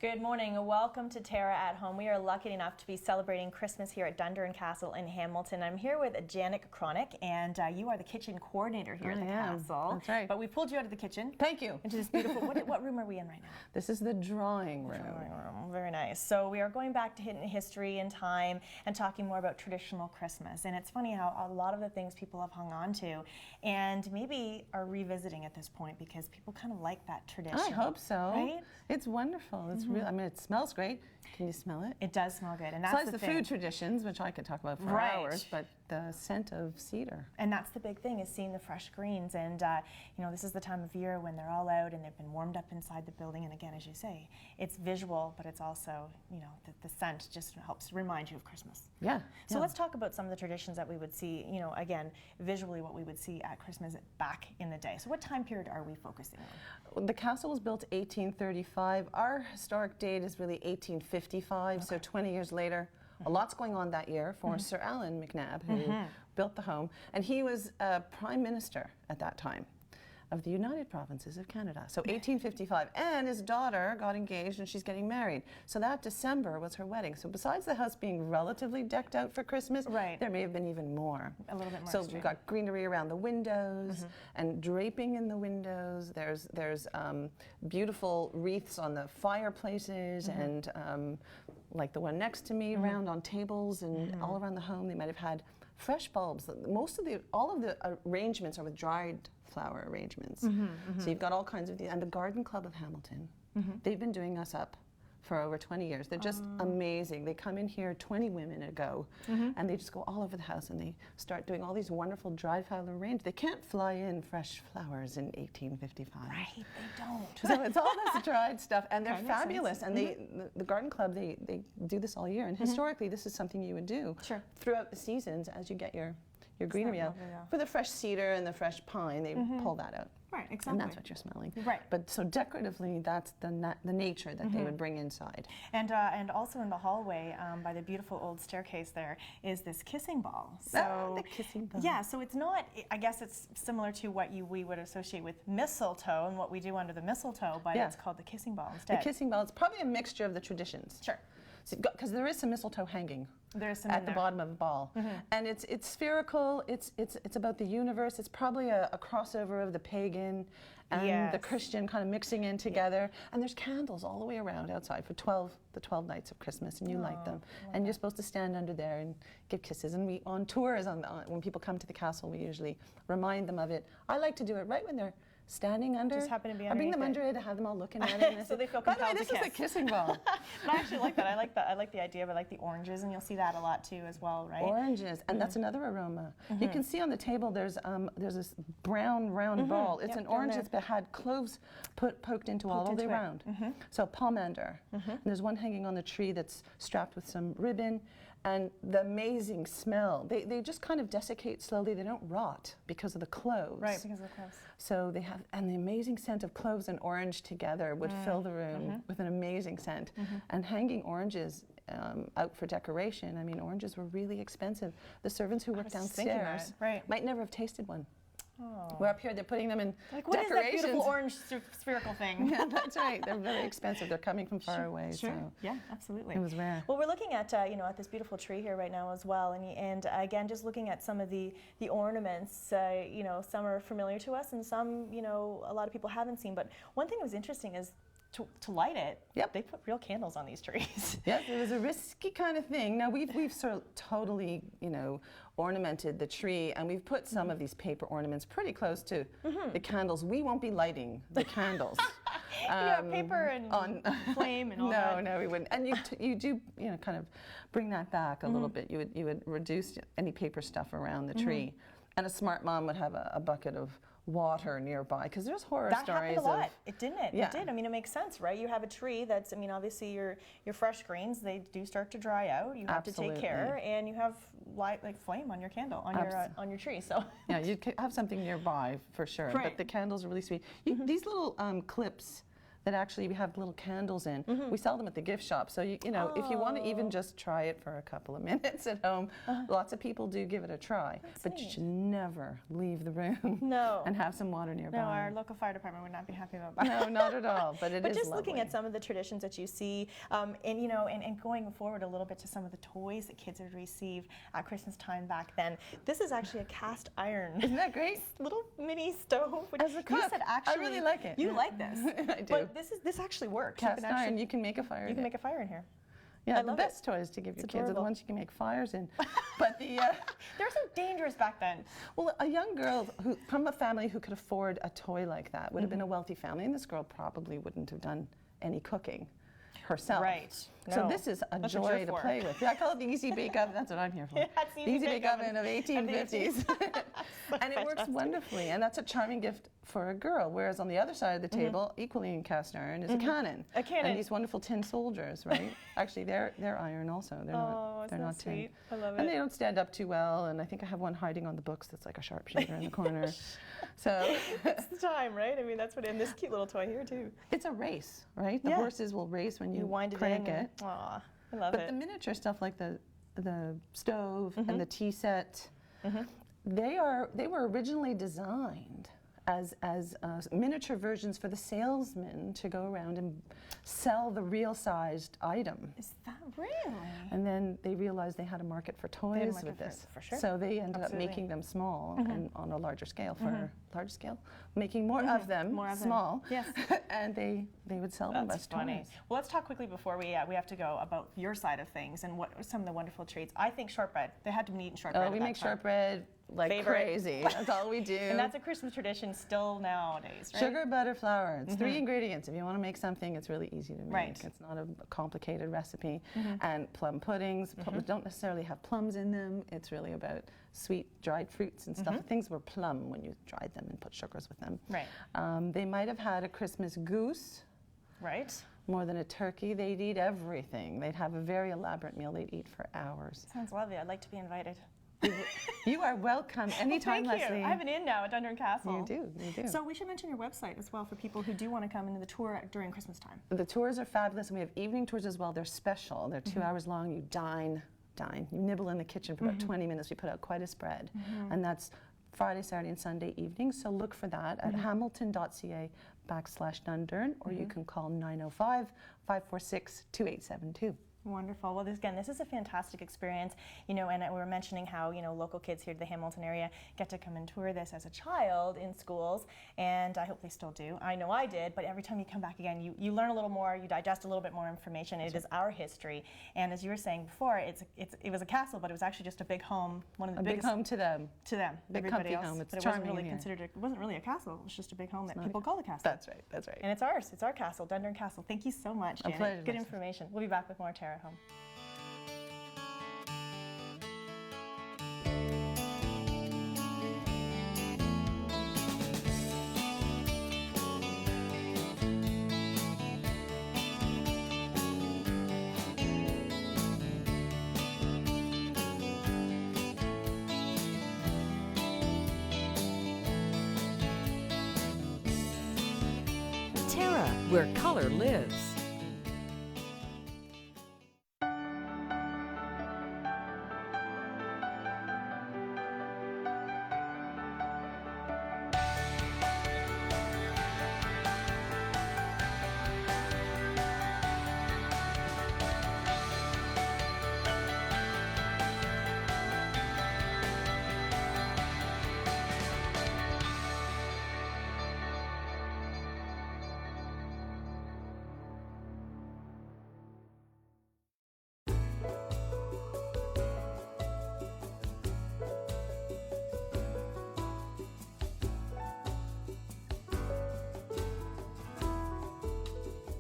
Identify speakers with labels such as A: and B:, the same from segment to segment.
A: Good morning. Welcome to TERRA at Home. We are lucky enough to be celebrating Christmas here at Dundurn Castle in Hamilton. I'm here with Janet Cronick, and you are the kitchen coordinator here at the castle.
B: That's right.
A: But we pulled you out of the kitchen.
B: Thank you.
A: Into this beautiful, what room are we in right now?
B: This is the drawing room.
A: Drawing room. Very nice. So we are going back to hidden history and time and talking more about traditional Christmas. And it's funny how a lot of the things people have hung on to and maybe are revisiting at this point because people kind of like that tradition.
B: I hope so.
A: Right?
B: It's wonderful. It's I mean, it smells great. Can you smell it?
A: It does smell good, and that's
B: besides the food traditions, which I could talk about for hours, but the scent of cedar.
A: And that's the big thing, is seeing the fresh greens. And you know, this is the time of year when they're all out and they've been warmed up inside the building. And again, as you say, it's visual, but it's also, you know, the scent just helps remind you of Christmas.
B: Yeah.
A: So let's talk about some of the traditions that we would see. You know, again, visually, what we would see at Christmas back in the day. So what time period are we focusing on?
B: The castle was built 1835. Our historic date is really 1855, so 20 years later. A lot's going on that year for Sir Allan MacNab, who built the home, and he was Prime Minister at that time of the United Provinces of Canada. So 1855, and his daughter got engaged and she's getting married. So that December was her wedding. So besides the house being relatively decked out for Christmas, there may have been even more.
A: A little bit more.
B: So we've got greenery around the windows and draping in the windows. There's beautiful wreaths on the fireplaces and like the one next to me, around on tables and all around the home. They might have had fresh bulbs. All of the arrangements are with dried flower arrangements. So you've got all kinds of these. And the Garden Club of Hamilton, they've been doing us up for over 20 years. They're just amazing. They come in here 20 women ago and they just go all over the house and they start doing all these wonderful dried flower arrangements. They can't fly in fresh flowers in 1855.
A: Right, they don't.
B: So it's all this dried stuff, and they're fabulous. And the Garden Club, they do this all year. And historically, this is something you would do throughout the seasons as you get your greenery out. For the fresh cedar and the fresh pine, they pull that out.
A: Right, exactly.
B: And that's what you're smelling.
A: Right.
B: But so decoratively, that's the nature that they would bring inside.
A: And also in the hallway, by the beautiful old staircase there, is this kissing ball.
B: So the kissing ball.
A: Yeah, so it's not, I guess it's similar to what we would associate with mistletoe and what we do under the mistletoe, but it's called the kissing ball instead.
B: The kissing ball, it's probably a mixture of the traditions.
A: Sure.
B: Because there is some mistletoe hanging
A: at
B: the bottom of the ball, and it's spherical. It's about the universe. It's probably a crossover of the pagan and the Christian kind of mixing in together. And there's candles all the way around outside for the 12 nights of Christmas, and you light them. And you're supposed to stand under there and give kisses. And we on tours when people come to the castle, we usually remind them of it. I like to do it right when they're standing under.
A: Just happen to be
B: I bring them under it, I have them all looking at it. And
A: so they feel compelled to kiss.
B: By the way, this is a kissing ball.
A: I actually like that. I like the idea, but I like the oranges, and you'll see that a lot too as well, right?
B: Oranges, and that's another aroma. You can see on the table there's this brown round ball. It's an orange that's had cloves poked into all the way around. So pomander. And there's one hanging on the tree that's strapped with some ribbon. And the amazing smell. They just kind of desiccate slowly. They don't rot because of the cloves.
A: Right, because of the cloves.
B: So they have, and the amazing scent of cloves and orange together would fill the room with an amazing scent. And hanging oranges out for decoration, I mean, oranges were really expensive. The servants who worked downstairs might never have tasted one.
A: Oh.
B: We're up here, they're putting them in
A: what decorations. Is that beautiful orange spherical thing?
B: Yeah, that's right. They're very expensive. They're coming from far away.
A: Sure.
B: So
A: yeah, absolutely.
B: It was rare.
A: Well, we're looking at at this beautiful tree here right now as well, and again, just looking at some of the ornaments. Some are familiar to us, and some a lot of people haven't seen. But one thing that was interesting is to light it, they put real candles on these trees.
B: Yes, it was a risky kind of thing. Now we've sort of totally, ornamented the tree, and we've put some of these paper ornaments pretty close to the candles. We won't be lighting the candles.
A: Paper and flame and all that.
B: No, we wouldn't. And you do, kind of bring that back a little bit. You would reduce any paper stuff around the tree, and a smart mom would have a bucket of water nearby, because there's horror stories.
A: That happened a lot. It didn't. Yeah. It did. I mean, it makes sense, right? You have a tree that's, obviously your fresh greens, they do start to dry out. You have to take care, and you have like flame on your candle on your tree. So
B: yeah, you'd have something nearby for sure.
A: Right.
B: But the candles are really sweet. These little clips that actually we have little candles in. We sell them at the gift shop. So, you know, if you want to even just try it for a couple of minutes at home, lots of people do give it a try. But you should never leave the room and have some water nearby.
A: No, our local fire department would not be happy about that.
B: No, not at all. But it is
A: just
B: lovely.
A: looking at some of the traditions that you see, and you know, and going forward a little bit to some of the toys that kids would receive at Christmas time back then. This is actually a cast iron.
B: Isn't that great?
A: Little mini stove.
B: As a cook,
A: you said actually,
B: I really like it.
A: You like this?
B: I do.
A: But this actually works.
B: Cast iron, you can make a fire.
A: You can make a fire in here.
B: Yeah, the best toys to give your kids are the ones you can make fires in. But the
A: they were so dangerous back then.
B: Well, a young girl who from a family who could afford a toy like that would have been a wealthy family, and this girl probably wouldn't have done any cooking herself.
A: Right.
B: So this is a joy to play with. Yeah, I call it the Easy Bake Oven. That's what I'm here for.
A: Yeah, it's
B: the Easy Bake Oven of 1850s. And it works
A: Fantastic.
B: wonderfully, and that's a charming gift for a girl. Whereas on the other side of the table, equally in cast iron, is a cannon.
A: A cannon.
B: And these wonderful tin soldiers, right? Actually, they're iron also. They're not tin.
A: Sweet. I love it.
B: And they don't stand up too well. And I think I have one hiding on the books that's like a sharpshooter in the corner. So
A: it's the time, right? I mean, that's what. And this cute little toy here too.
B: it's a race, right? The horses will race when you
A: wind
B: crank
A: it in.
B: it.
A: Aw, I love
B: But
A: it.
B: the miniature stuff like the stove and the tea set, they were originally designed as miniature versions for the salesman to go around and sell the real sized item.
A: Is that really?
B: And then they realized they had a market for toys with this.
A: for sure.
B: So they ended up making them small and on a larger scale making more of them small.
A: Yes.
B: And they would sell them as
A: funny.
B: toys.
A: Well, let's talk quickly before we have to go about your side of things and what are some of the wonderful treats. I think shortbread. They had to be eating shortbread.
B: Oh, we
A: at that
B: make
A: time.
B: shortbread like
A: Favorite.
B: crazy. That's all we do.
A: And that's a Christmas tradition still nowadays, right?
B: Sugar, butter, flour. It's 3 ingredients. If you want to make something, it's really easy to make.
A: Right.
B: It's not a complicated recipe. And plum puddings. Plums don't necessarily have plums in them. It's really about sweet dried fruits and stuff. Things were plum when you dried them and put sugars with them.
A: Right.
B: They might have had a Christmas goose.
A: Right.
B: More than a turkey. They'd eat everything. They'd have a very elaborate meal they'd eat for hours.
A: Sounds lovely. I'd like to be invited.
B: You are welcome anytime,
A: Thank
B: Leslie.
A: you. I have an inn now at Dundurn Castle.
B: You do.
A: So we should mention your website as well for people who do want to come into the tour during Christmas time.
B: The tours are fabulous, and we have evening tours as well. They're special. They're 2 hours long. You dine. You nibble in the kitchen for about 20 minutes. We put out quite a spread. And that's Friday, Saturday, and Sunday evenings. So look for that at hamilton.ca/Dundurn, or you can call 905-546-2872.
A: Wonderful. Well, this is a fantastic experience, you know, and we were mentioning how, you know, local kids here to the Hamilton area get to come and tour this as a child in schools, and I hope they still do. I know I did, but every time you come back again, you learn a little more, you digest a little bit more information. It is our history, and as you were saying before, it was a castle, but it was actually just a big home, one of the biggest.
B: Big home to them.
A: To them,
B: Big
A: everybody
B: comfy
A: else.
B: home. It's
A: but it
B: charming
A: wasn't really
B: in here.
A: considered. It wasn't really a castle. It was just a big home that people call a castle.
B: That's right. That's right.
A: And it's ours. It's our castle, Dundurn Castle. Thank you so much, Janet.
B: pleasure,
A: Good
B: Leslie.
A: information. We'll be back with more TERRA at Home.
C: TERRA, where color lives.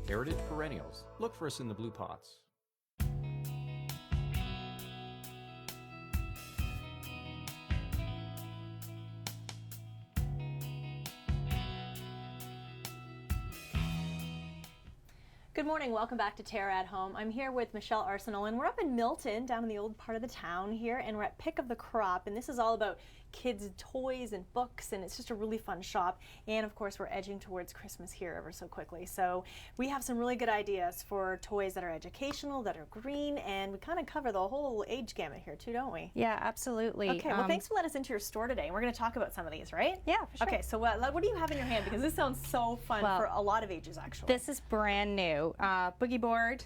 D: Heritage Perennials. Look for us in the blue pots.
A: Good morning, welcome back to TERRA at Home. I'm here with Michelle Arsenal, and we're up in Milton, down in the old part of the town here, and we're at Pick of the Crop, and this is all about kids' toys and books, and it's just a really fun shop. And of course, we're edging towards Christmas here ever so quickly. So we have some really good ideas for toys that are educational, that are green, and we kind of cover the whole age gamut here too, don't we?
E: Yeah, absolutely.
A: Okay, well, thanks for letting us into your store today. And we're going to talk about some of these, right?
E: Yeah, for sure.
A: Okay, so what do you have in your hand? Because this sounds so fun for a lot of ages, actually.
E: This is brand new. Boogie board,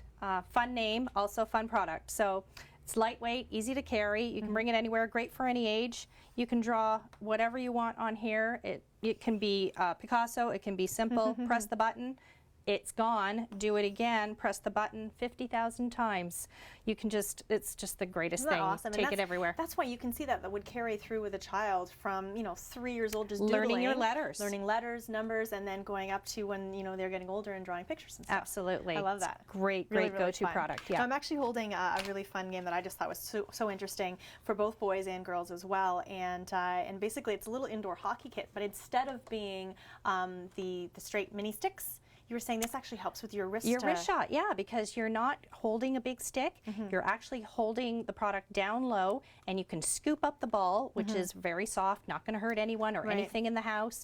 E: fun name, also fun product. So it's lightweight, easy to carry. You can bring it anywhere, great for any age. You can draw whatever you want on here. It can be Picasso, it can be simple. Press the button, it's gone. Do it again, press the button 50,000 times. You can just, it's just the greatest
A: Isn't that
E: thing.
A: awesome?
E: Take it everywhere.
A: That's why you can see that would carry through with a child from 3 years old, just
E: Learning your
A: doodling,
E: letters.
A: learning letters, numbers, and then going up to when they're getting older and drawing pictures and stuff.
E: Absolutely.
A: I love
E: It's
A: that.
E: Great,
A: Really,
E: great
A: really
E: go-to
A: fun.
E: product.
A: So
E: Yeah.
A: I'm actually holding a really fun game that I just thought was so interesting for both boys and girls as well. And basically it's a little indoor hockey kit, but instead of being the straight mini sticks, you were saying this actually helps with your wrist.
E: Your wrist shot, yeah, because you're not holding a big stick. You're actually holding the product down low, and you can scoop up the ball, which is very soft, not going to hurt anyone or anything in the house.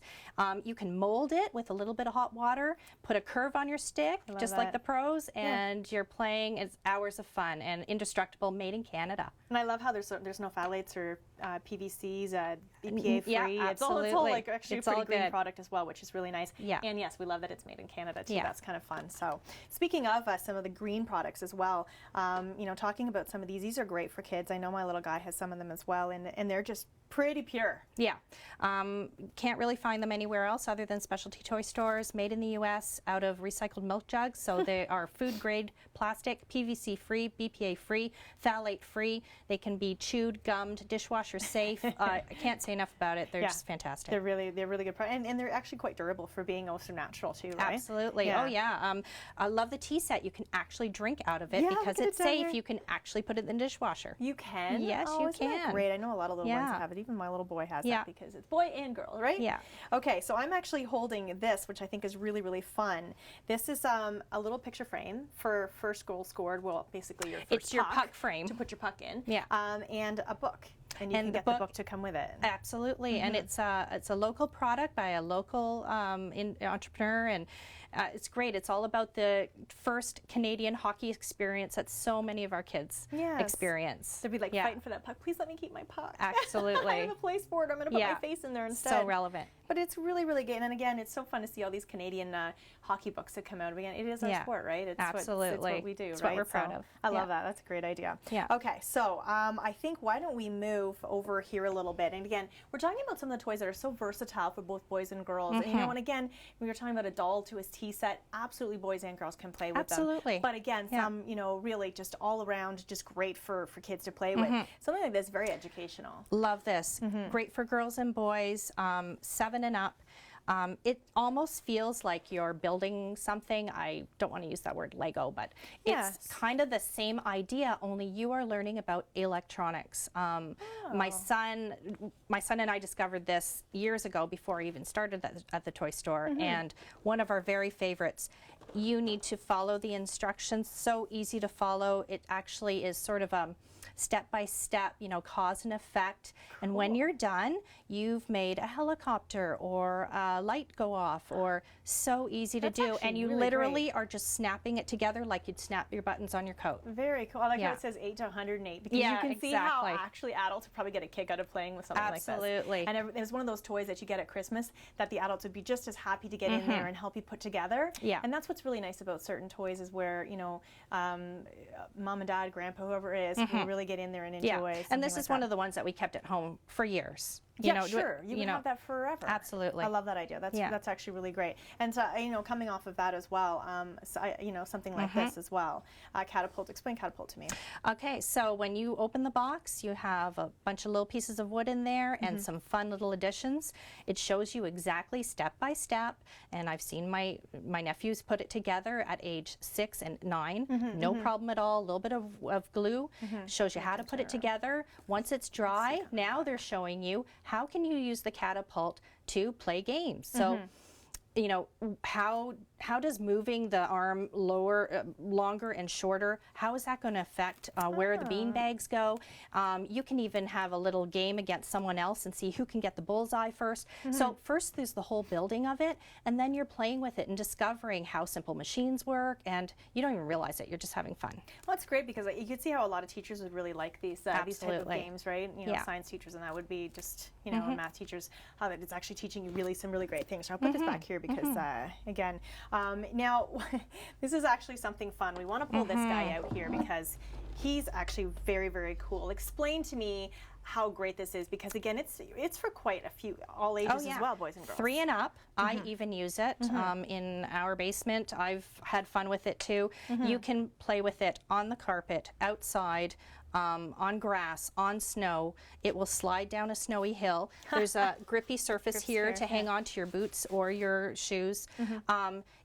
E: You can mold it with a little bit of hot water, put a curve on your stick, just like the pros, and you're playing. It's hours of fun and indestructible, made in Canada.
A: And I love how there's no phthalates or PVCs, EPA free.
E: Yeah,
A: It's all
E: absolutely.
A: like actually
E: It's
A: a pretty
E: all
A: green
E: good.
A: product as well, which is really nice.
E: Yeah.
A: And yes, we love that it's made in Canada too.
E: Yeah.
A: That's kind of fun. So speaking of some of the green products as well, talking about some of these are great for kids. I know my little guy has some of them as well, and they're just pretty pure.
E: Yeah. Can't really find them anywhere else other than specialty toy stores, made in the U.S. out of recycled milk jugs. So they are food grade plastic, PVC free, BPA free, phthalate free. They can be chewed, gummed, dishwasher safe. I can't say enough about it. They're just fantastic.
A: They're really good products, and they're actually quite durable for being also natural too, right?
E: Absolutely.
A: Yeah.
E: Oh yeah. I love the tea set. You can actually drink out of it
A: Yeah,
E: because
A: look at
E: it's
A: it down
E: safe.
A: here.
E: You can actually put it in the dishwasher.
A: You can?
E: Yes,
A: oh,
E: you
A: isn't that
E: can.
A: great. I know a lot of little ones
E: Yeah.
A: have it. Even my little boy has
E: Yeah.
A: that because it's boy and girl, right?
E: Yeah.
A: Okay, so I'm actually holding this, which I think is really, really fun. This is a little picture frame for first goal scored. Well, basically your first
E: It's your puck frame.
A: to put your puck in.
E: Yeah.
A: And a book. And you
E: And
A: can
E: the
A: get the
E: book-
A: book to come with it.
E: Absolutely, and it's a local product by a local entrepreneur, and it's great. It's all about the first Canadian hockey experience that so many of our kids
A: Yes.
E: experience.
A: They'd be like
E: Yeah.
A: fighting for that puck. Please let me keep my puck.
E: Absolutely.
A: I have a place for it. I'm going to put
E: Yeah.
A: my face in there instead.
E: So relevant.
A: But it's really, really good. And again, it's so fun to see all these Canadian hockey books that come out. Again, it is our
E: Yeah.
A: sport, right? It's
E: Absolutely.
A: It's what we do,
E: It's
A: right?
E: what we're proud
A: So
E: of.
A: I love
E: Yeah.
A: that. That's a great idea.
E: Yeah.
A: Okay, so I think why don't we move over here a little bit? And again, we're talking about some of the toys that are so versatile for both boys and girls. And, and again, we were talking about a doll to his tea set. Absolutely, boys and girls can play with them.
E: Absolutely.
A: But again,
E: Yeah.
A: some, really just all around, just great for kids to play with. Something like this, very educational.
E: Love this. Great for girls and boys, 7 and up. It almost feels like you're building something. I don't want to use that word Lego, but
A: Yes.
E: it's kind of the same idea, only you are learning about electronics. My son and I discovered this years ago before I even started at the toy store, and one of our very favorites. You need to follow the instructions. So easy to follow. It actually is sort of a step by step, cause and effect. And when you're done, you've made a helicopter or a light go off, or so easy to
A: That's
E: do.
A: actually
E: And you
A: really
E: literally are just snapping it together like you'd snap your buttons on your coat.
A: Very cool. I like how
E: Yeah.
A: it says 8 to 108 because
E: Yeah,
A: you can see how
E: exactly.
A: actually adults would probably get a kick out of playing with something like
E: Absolutely.
A: this. And it's one of those toys that you get at Christmas that the adults would be just as happy to get in there and help you put together.
E: Yeah.
A: And that's what's really nice about certain toys is where, mom and dad, grandpa, whoever it is, can really get in there and enjoy.
E: Yeah, and this is one of the ones that we kept at home for years.
A: Sure. You can have that forever.
E: Absolutely.
A: I love that idea. That's actually really great. And so, coming off of that as well, something like this as well. Catapult. Explain Catapult to me.
E: Okay, so when you open the box, you have a bunch of little pieces of wood in there and some fun little additions. It shows you exactly step by step, and I've seen my nephews put it together at age 6 and 9. No problem at all. A little bit of glue. Shows you how to put it together. Once it's dry, now they're showing you how can you use the catapult to play games. So you know, how does moving the arm longer and shorter, how is that going to affect where the bean bags go? You can even have a little game against someone else and see who can get the bullseye first. So first there's the whole building of it, and then you're playing with it and discovering how simple machines work, and you don't even realize it. You're just having fun.
A: Well, it's great because you could see how a lot of teachers would really like these type of games, right? You know, science teachers, and that would be just, you know, and math teachers, how that it's actually teaching you really some really great things. So I'll put this back here because, again, now this is actually something fun. We want to pull this guy out here because he's actually very, very cool. Explain to me how great this is, because again, it's for quite a few, all ages as well, boys and girls.
E: 3 and up. I even use it in our basement. I've had fun with it too. You can play with it on the carpet, outside, on grass, on snow. It will slide down a snowy hill. There's a grippy surface here to hang on to your boots or your shoes.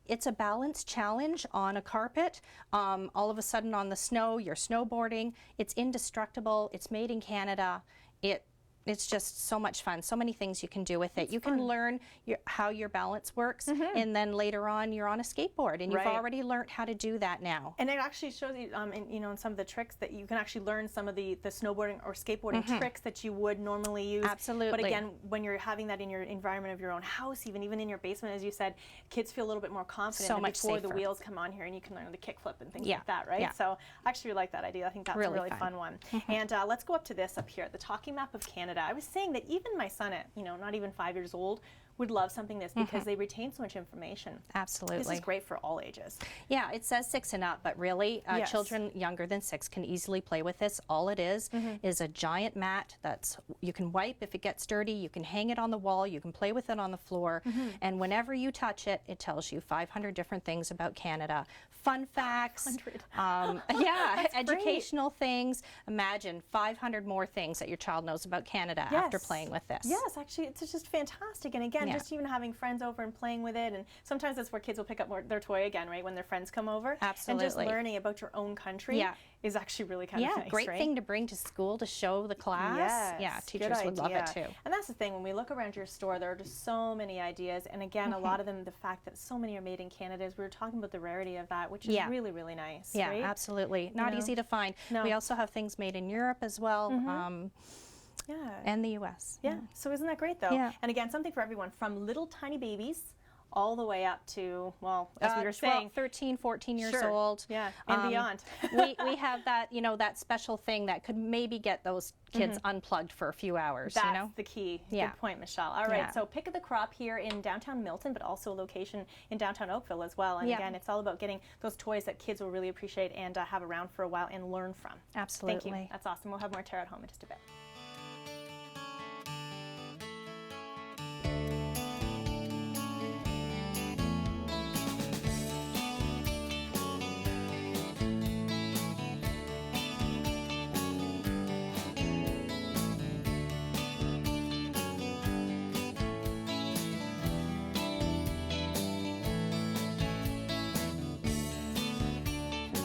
E: It's a balance challenge on a carpet. All of a sudden on the snow, you're snowboarding. It's indestructible. It's made in Canada. It's just so much fun. So many things you can do with it. You can learn how your balance works, and then later on you're on a skateboard, and you've already learned how to do that now.
A: And it actually shows you, you know, in some of the tricks that you can actually learn some of the snowboarding or skateboarding tricks that you would normally use.
E: Absolutely.
A: But again, when you're having that in your environment of your own house, even in your basement, as you said, kids feel a little bit more confident
E: So much
A: before
E: safer.
A: the wheels come on here, and you can learn the kickflip and things like that, right? So I actually like that idea. I think that's a really fun one. And let's go up to this up here, the Talking Map of Canada. I was saying that even my son at, you know, not even 5 years old, would love something this because they retain so much information.
E: Absolutely.
A: This is great for all ages.
E: Yeah, it says 6 and up, but really children younger than 6 can easily play with this. All it is a giant mat that's, you can wipe if it gets dirty, you can hang it on the wall, you can play with it on the floor, and whenever you touch it, it tells you 500 different things about Canada. Fun facts, educational things. Imagine 500 more things that your child knows about Canada after playing with this.
A: Yes, actually, it's just fantastic. And again, just even having friends over and playing with it, and sometimes that's where kids will pick up their toy again, right, when their friends come over.
E: Absolutely.
A: And just learning about your own country is actually really kind of nice,
E: great thing to bring to school to show the class.
A: Yes,
E: teachers would love it too.
A: And that's the thing, when we look around your store, there are just so many ideas, and again, a lot of them, the fact that so many are made in Canada, as we were talking about the rarity of that, which is really, really nice.
E: Yeah,
A: right?
E: absolutely. Not easy to find.
A: No.
E: We also have things made in Europe as well. And the U.S.
A: Yeah, so isn't that great though?
E: Yeah.
A: And again, something for everyone, from little tiny babies all the way up to, well, as we were saying,
E: 13, 14 years old.
A: Yeah, and beyond.
E: we have that, you know, that special thing that could maybe get those kids unplugged for a few hours.
A: That's
E: you know?
A: the key. Good point, Michelle. All right, so pick of the crop here in downtown Milton, but also a location in downtown Oakville as well. And again, it's all about getting those toys that kids will really appreciate and have around for a while and learn from.
E: Absolutely.
A: Thank you. That's awesome. We'll have more Terra at home in just a bit.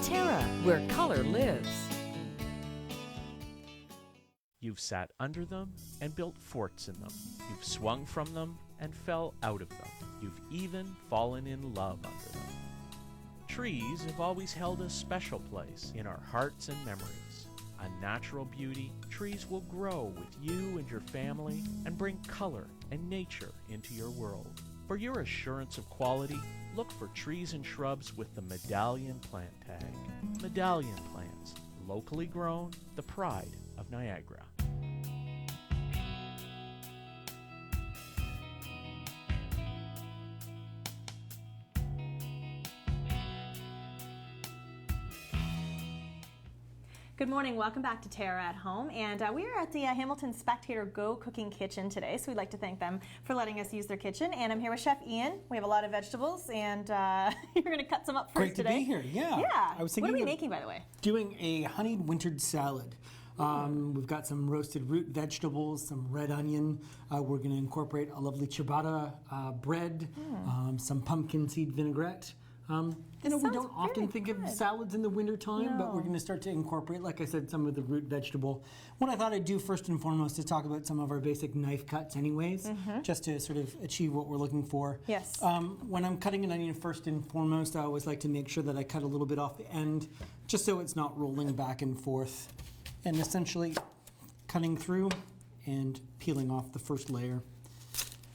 C: TERRA, where color lives.
F: You've sat under them and built forts in them. You've swung from them and fell out of them. You've even fallen in love under them. Trees have always held a special place in our hearts and memories. A natural beauty, trees will grow with you and your family and bring color and nature into your world. For your assurance of quality, look for trees and shrubs with the Medallion plant tag. Medallion plants, locally grown, the pride of Niagara.
A: Good morning, welcome back to TERRA at Home, and we are at the Hamilton Spectator Go Cooking Kitchen today, so we'd like to thank them for letting us use their kitchen. And I'm here with Chef Iain. We have a lot of vegetables, and you're going to cut some up for us today.
G: Great to be here, yeah.
A: Yeah.
G: I was thinking
A: what are we making, by the way?
G: Doing a honeyed wintered salad. We've got some roasted root vegetables, some red onion. We're going to incorporate a lovely ciabatta bread, some pumpkin seed vinaigrette. We
A: sounds
G: don't often
A: very
G: think of
A: good.
G: salads in the wintertime, but we're
A: No.
G: going to start to incorporate, like I said, some of the root vegetable. What I thought I'd do first and foremost is talk about some of our basic knife cuts anyways, just to sort of achieve what we're looking for.
A: Yes.
G: When I'm cutting an onion first and foremost, I always like to make sure that I cut a little bit off the end, just so it's not rolling back and forth. And essentially cutting through and peeling off the first layer.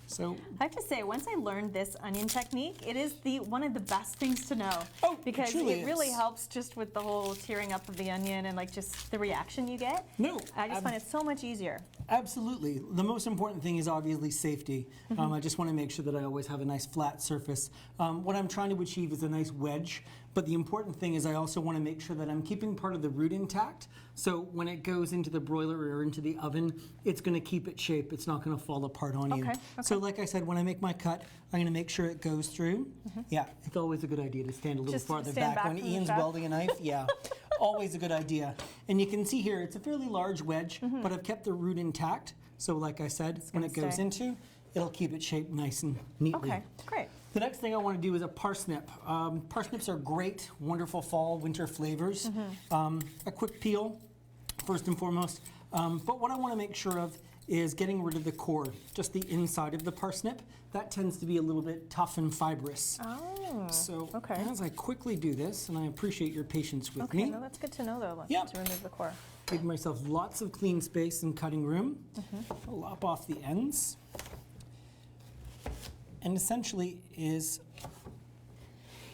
G: So,
A: I have to say, once I learned this onion technique, it is one of the best things to know.
G: Oh, it
A: because
G: truly
A: it really
G: is.
A: helps just with the whole tearing up of the onion and like just the reaction you get.
G: No,
A: I just find it so much easier.
G: absolutely. The most important thing is obviously safety. I just want to make sure that I always have a nice flat surface. What I'm trying to achieve is a nice wedge, but the important thing is I also want to make sure that I'm keeping part of the root intact. So when it goes into the broiler or into the oven, it's going to keep its shape. It's not going to fall apart on you.
A: Okay,
G: So like I said, when I make my cut, I'm going to make sure it goes through. Yeah, it's always a good idea to stand a little
A: Just
G: farther
A: stand
G: back
A: back
G: when
A: from the
G: Ian's
A: chef.
G: welding a knife. Yeah, always a good idea. And you can see here, it's a fairly large wedge, but I've kept the root intact. So like I said, when it
A: gonna
G: goes
A: stay.
G: into, it'll keep it shaped nice and neatly.
A: Okay, great.
G: The next thing I want to do is a parsnip. Parsnips are great, wonderful fall, winter flavors. A quick peel, first and foremost. But what I want to make sure of is getting rid of the core, just the inside of the parsnip. That tends to be a little bit tough and fibrous.
A: Oh,
G: So
A: okay.
G: as I quickly do this, and I appreciate your patience with
A: Okay,
G: me,
A: no, that's good to know though,
G: Yeah.
A: to remove the core.
G: give myself lots of clean space and cutting room. Lop off the ends. And essentially is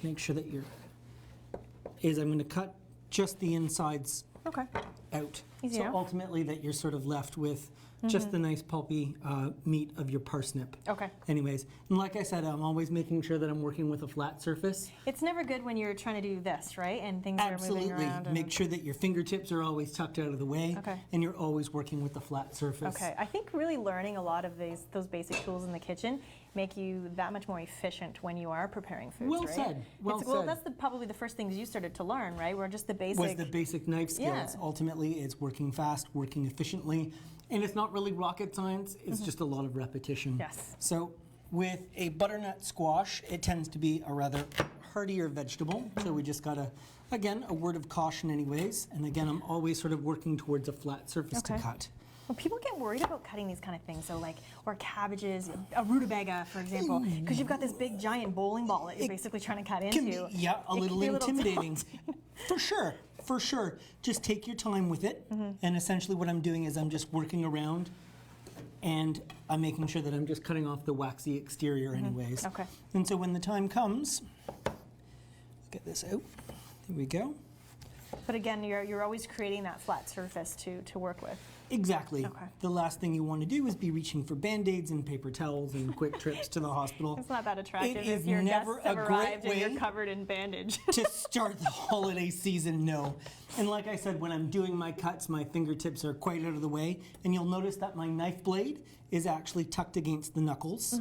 G: make sure that I'm going to cut just the insides
A: Okay.
G: out.
A: Easy
G: So
A: enough.
G: ultimately that you're sort of left with just the nice pulpy meat of your parsnip.
A: Okay.
G: Anyways, and like I said, I'm always making sure that I'm working with a flat surface.
A: It's never good when you're trying to do this, right? And things are
G: Absolutely.
A: moving around.
G: Make sure that your fingertips are always tucked out of the way,
A: Okay.
G: and you're always working with a flat surface.
A: Okay, I think really learning a lot of those basic tools in the kitchen make you that much more efficient when you are preparing foods,
G: Well
A: right?
G: said, well
A: Well,
G: said.
A: that's probably the first things you started to learn, right? Were just the basic.
G: Was the basic knife skills.
A: Yeah.
G: Ultimately, it's working fast, working efficiently, and it's not really rocket science, it's just a lot of repetition.
A: Yes.
G: So with a butternut squash, it tends to be a rather heartier vegetable, so we just gotta, again, a word of caution anyways, and again, I'm always sort of working towards a flat surface to
A: Okay.
G: cut.
A: Well, people get worried about cutting these kind of things, so like, or cabbages, a rutabaga, for example, because you've got this big giant bowling ball that you're basically trying to cut
G: Can
A: into.
G: be, yeah, a
A: It
G: little
A: can be
G: intimidating.
A: daunting.
G: For sure, for sure. Just take your time with it, and essentially what I'm doing is I'm just working around, and I'm making sure that I'm just cutting off the waxy exterior anyways.
A: Okay.
G: And so when the time comes, get this out. There we go.
A: But again, you're always creating that flat surface to work with.
G: Exactly.
A: Okay.
G: The last thing you want to do is be reaching for Band-Aids and paper towels and quick trips to the hospital.
A: It's not that attractive
G: It
A: if
G: is
A: your
G: never
A: guests have
G: a great
A: arrived and
G: way
A: you're covered in bandage.
G: to start the holiday season, no. And like I said, when I'm doing my cuts, my fingertips are quite out of the way, and you'll notice that my knife blade is actually tucked against the knuckles,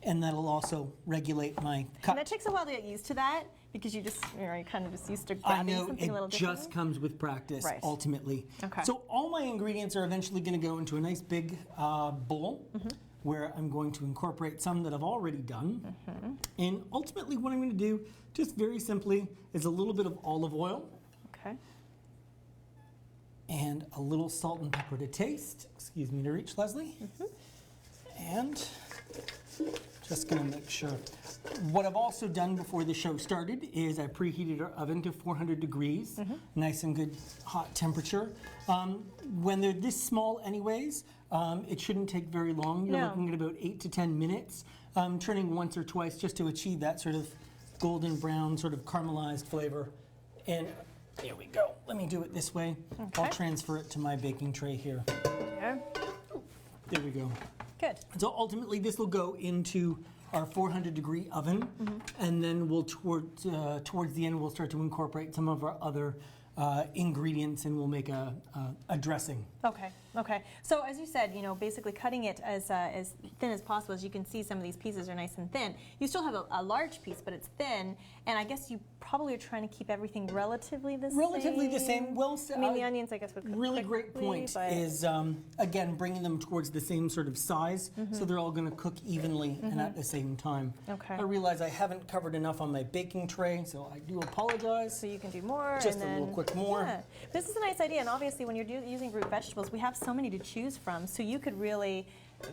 G: and that'll also regulate my cut.
A: And it takes a while to get used to that because you kind of just used to
G: I
A: grabbing
G: know
A: something
G: it
A: a little
G: just
A: differently.
G: comes with practice,
A: Right.
G: ultimately.
A: Okay.
G: So all my ingredients are eventually going to go into a nice big bowl where I'm going to incorporate some that I've already done. And ultimately what I'm going to do, just very simply, is a little bit of olive oil
A: Okay.
G: and a little salt and pepper to taste. Excuse me to reach, Leslie. And just going to make sure. What I've also done before the show started is I preheated our oven to 400 degrees, nice and good hot temperature. When they're this small anyways, it shouldn't take very long. You're
A: No.
G: looking at about 8 to 10 minutes, turning once or twice just to achieve that sort of golden brown, sort of caramelized flavor. And there we go. Let me do it this way. I'll
A: Okay.
G: transfer it to my baking tray here.
A: Yeah.
G: There we go.
A: Good.
G: So ultimately, this will go into our 400-degree oven, and then we'll towards the end we'll start to incorporate some of our other ingredients, and we'll make a dressing.
A: Okay. Okay. So as you said, you know, basically cutting it as thin as possible. As you can see, some of these pieces are nice and thin. You still have a large piece, but it's thin. And I guess you probably are trying to keep everything relatively the same.
G: Relatively the same. Well,
A: I mean, the onions, I guess, would cook
G: really
A: quickly,
G: great point
A: but
G: is, again, bringing them towards the same sort of size, so they're all going to cook evenly and at the same time.
A: Okay.
G: I realize I haven't covered enough on my baking tray, so I do apologize.
A: so you can do more.
G: Just
A: and
G: a
A: then,
G: little quick more.
A: Yeah. This is a nice idea, and obviously when you're using root vegetables, we have so many to choose from, so you could really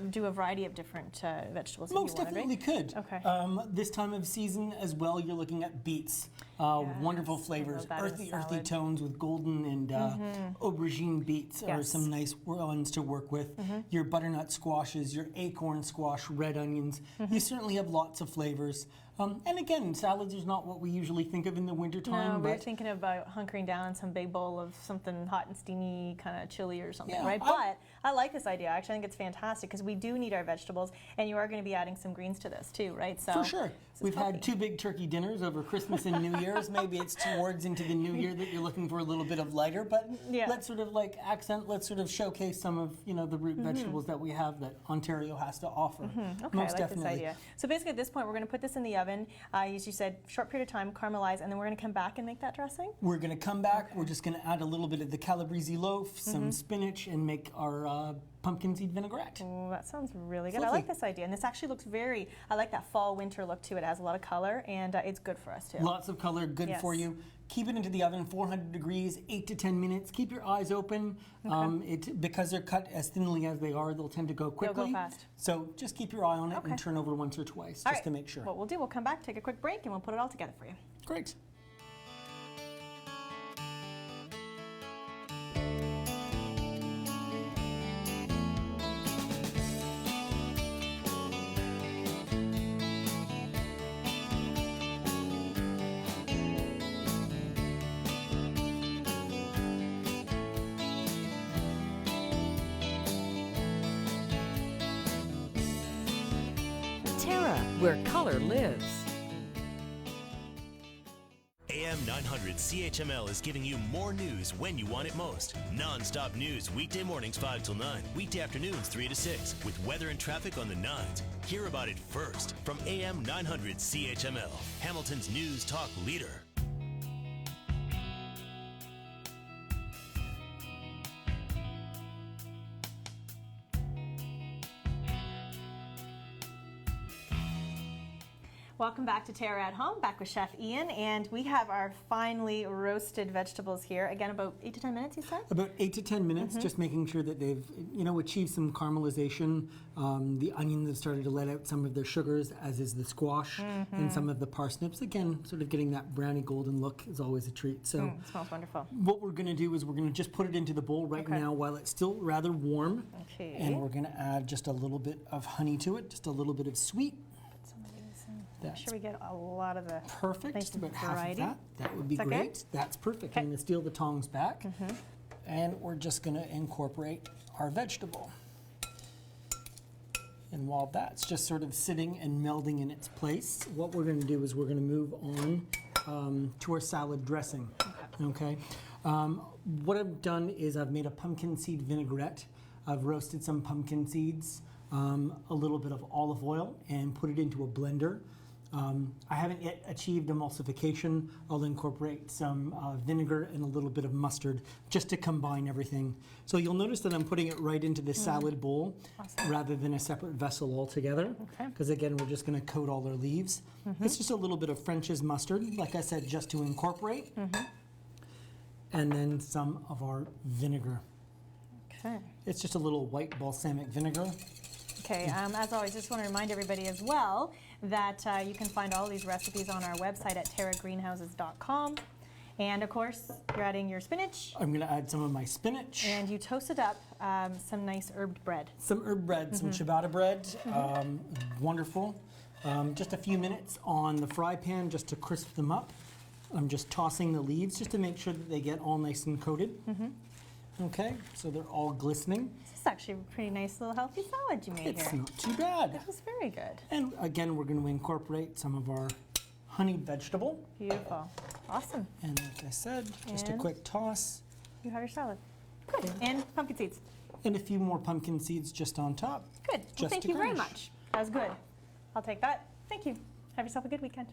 A: do a variety of different vegetables
G: Most
A: if you wanted,
G: definitely
A: right?
G: could.
A: Okay.
G: This time of season as well, you're looking at beets. Wonderful
A: Yes, I
G: flavors,
A: love that in
G: earthy
A: salad.
G: tones with golden and aubergine beets are
A: Yes.
G: some nice ones to work with. Your butternut squashes, your acorn squash, red onions. You certainly have lots of flavors. And again, salads is not what we usually think of in the wintertime.
A: No, we're
G: but
A: thinking about hunkering down in some big bowl of something hot and steamy, kind of chili or something,
G: Yeah,
A: right? But I like this idea. Actually, I think it's fantastic because we do need our vegetables, and you are going to be adding some greens to this too, right? So
G: For sure.
A: this is
G: We've
A: healthy.
G: had 2 big turkey dinners over Christmas and New Year's. Maybe it's towards into the new year that you're looking for a little bit of lighter, but
A: Yeah.
G: let's sort of like let's sort of showcase some of, you know, the root vegetables that we have that Ontario has to offer.
A: Okay,
G: Most
A: I like
G: definitely.
A: this idea. So basically, at this point, we're going to put this in the oven. As you said, short period of time, caramelize, and then we're going to come back and make that dressing.
G: We're going to come back. We're just going to add a little bit of the calabrese loaf, some spinach, and make our pumpkin seed vinaigrette.
A: Oh, that sounds really good. I
G: Lovely.
A: like this idea, and this actually looks I like that fall winter look to it. It has a lot of color, and it's good for us too.
G: Lots of color, good for
A: Yes.
G: you. Keep it into the oven, 400 degrees, 8 to 10 minutes. Keep your eyes open. Because they're cut as thinly as they are, they'll tend to go
A: They'll
G: quickly.
A: go fast.
G: So just keep your eye on it
A: Okay.
G: and turn over once or twice
A: All
G: just
A: right.
G: to make sure.
A: What we'll do, we'll come back, take a quick break, and we'll put it all together for you.
G: Great.
C: Terra, where color lives.
H: AM 900 CHML is giving you more news when you want it most. Non-stop news weekday mornings 5 till 9, weekday afternoons 3 to 6, with weather and traffic on the 9s. Hear about it first from AM 900 CHML, Hamilton's news talk leader.
A: Welcome back to Terra at Home, back with Chef Iain, and we have our finely roasted vegetables here. Again, about 8 to 10 minutes, you said?
G: About 8 to 10 minutes, just making sure that they've, you know, achieved some caramelization. The onions have started to let out some of their sugars, as is the squash and some of the parsnips. Again, sort of getting that browny golden look is always a treat. So
A: It smells wonderful.
G: what we're going to do is we're going to just put it into the bowl right
A: Okay.
G: now while it's still rather warm.
A: Okay.
G: And we're going to add just a little bit of honey to it, just a little bit of sweet.
A: Some of these in. Make
G: That's
A: sure we get a lot of the
G: perfect.
A: nice
G: About half of
A: variety.
G: that. That would be
A: Is that good?
G: great. That's perfect.
A: Okay.
G: I'm going to steal the tongs back. And we're just going to incorporate our vegetable. And while that's just sort of sitting and melding in its place, what we're going to do is we're going to move on to our salad dressing. Okay. What I've done is I've made a pumpkin seed vinaigrette. I've roasted some pumpkin seeds, a little bit of olive oil, and put it into a blender. I haven't yet achieved emulsification. I'll incorporate some vinegar and a little bit of mustard just to combine everything. So you'll notice that I'm putting it right into the salad bowl rather than a separate vessel altogether.
A: Okay.
G: Because again, we're just going to coat all our leaves. It's just a little bit of French's mustard, like I said, just to incorporate. And then some of our vinegar.
A: Okay.
G: It's just a little white balsamic vinegar.
A: Okay, as always, just want to remind everybody as well that you can find all these recipes on our website at terragreenhouses.com. And of course, you're adding your spinach,
G: I'm going to add some of my spinach.
A: and you toasted up some nice herbed bread.
G: Some herb bread, some ciabatta bread, wonderful. Just a few minutes on the fry pan just to crisp them up. I'm just tossing the leaves just to make sure that they get all nice and coated. Okay, so they're all glistening.
A: This is actually a pretty nice little healthy salad you made
G: It's
A: here.
G: not too bad.
A: This is very good.
G: And again, we're going to incorporate some of our honeyed vegetable.
A: Beautiful. Awesome.
G: And like I said, just a
A: And?
G: quick toss.
A: You have your salad. Good. And pumpkin seeds.
G: And a few more pumpkin seeds just on top.
A: Good. Well,
G: Just
A: thank
G: to
A: you very
G: garnish.
A: much. That was good. I'll take that. Thank you. Have yourself a good weekend.